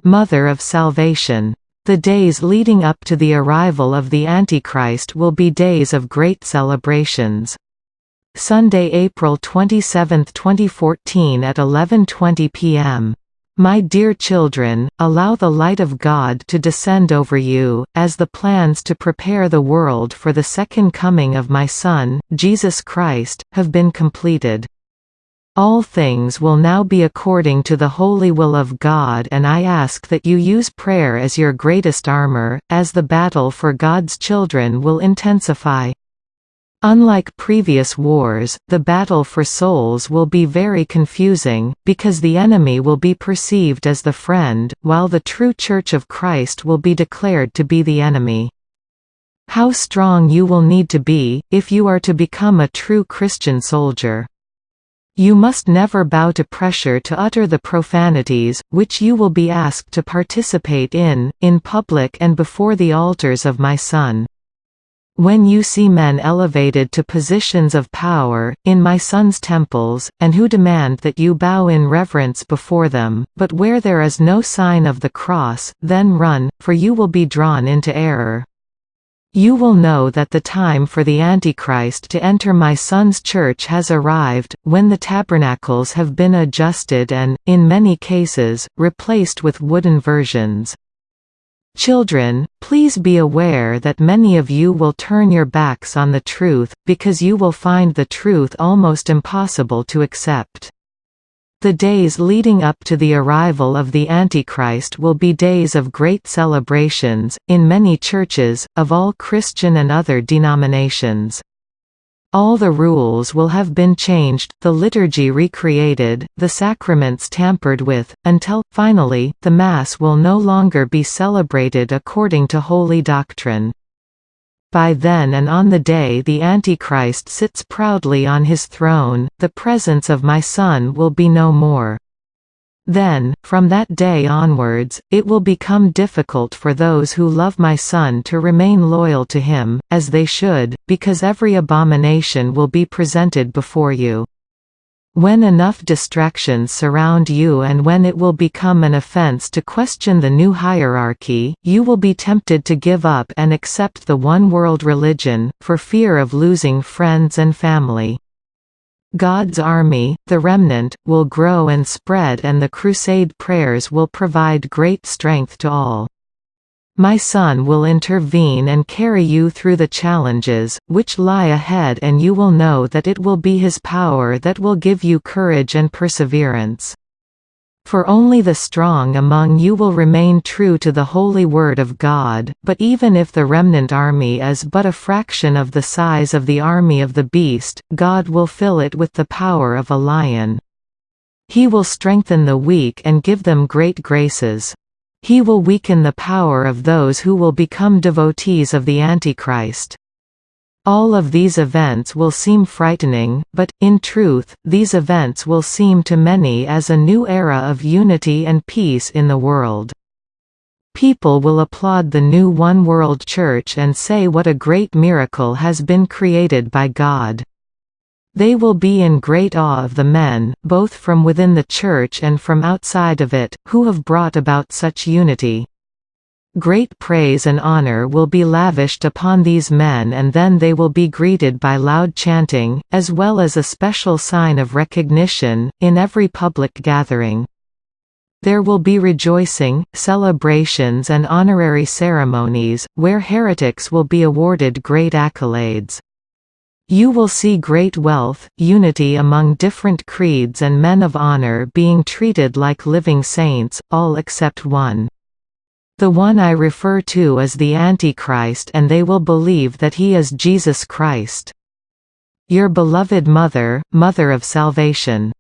Mother of Salvation. The days leading up to the arrival of the Antichrist will be days of great celebrations. Sunday, April 27, 2014 at 11:20 p.m. My dear children, allow the light of God to descend over you, as the plans to prepare the world for the second coming of my Son, Jesus Christ, have been completed. All things will now be according to the holy will of God, and I ask that you use prayer as your greatest armor, as the battle for God's children will intensify. Unlike previous wars, the battle for souls will be very confusing, because the enemy will be perceived as the friend, while the true Church of Christ will be declared to be the enemy. How strong you will need to be, if you are to become a true Christian soldier. You must never bow to pressure to utter the profanities, which you will be asked to participate in public and before the altars of my Son. When you see men elevated to positions of power, in my Son's temples, and who demand that you bow in reverence before them, but where there is no sign of the cross, then run, for you will be drawn into error. You will know that the time for the Antichrist to enter my Son's church has arrived, when the tabernacles have been adjusted and, in many cases, replaced with wooden versions. Children, please be aware that many of you will turn your backs on the truth, because you will find the truth almost impossible to accept. The days leading up to the arrival of the Antichrist will be days of great celebrations, in many churches, of all Christian and other denominations. All the rules will have been changed, the liturgy recreated, the sacraments tampered with, until, finally, the Mass will no longer be celebrated according to holy doctrine. By then and on the day the Antichrist sits proudly on his throne, the presence of my Son will be no more. Then, from that day onwards, it will become difficult for those who love my Son to remain loyal to him, as they should, because every abomination will be presented before you. When enough distractions surround you and when it will become an offense to question the new hierarchy, you will be tempted to give up and accept the one-world religion, for fear of losing friends and family. God's army, the remnant, will grow and spread, and the crusade prayers will provide great strength to all. My Son will intervene and carry you through the challenges, which lie ahead, and you will know that it will be His power that will give you courage and perseverance. For only the strong among you will remain true to the holy word of God, but even if the remnant army is but a fraction of the size of the army of the beast, God will fill it with the power of a lion. He will strengthen the weak and give them great graces. He will weaken the power of those who will become devotees of the Antichrist. All of these events will seem frightening, but, in truth, these events will seem to many as a new era of unity and peace in the world. People will applaud the new one-world church and say what a great miracle has been created by God. They will be in great awe of the men, both from within the church and from outside of it, who have brought about such unity. Great praise and honor will be lavished upon these men, and then they will be greeted by loud chanting, as well as a special sign of recognition, in every public gathering. There will be rejoicing, celebrations and honorary ceremonies, where heretics will be awarded great accolades. You will see great wealth, unity among different creeds, and men of honor being treated like living saints, all except one. The one I refer to is the Antichrist, and they will believe that he is Jesus Christ. Your beloved Mother, Mother of Salvation.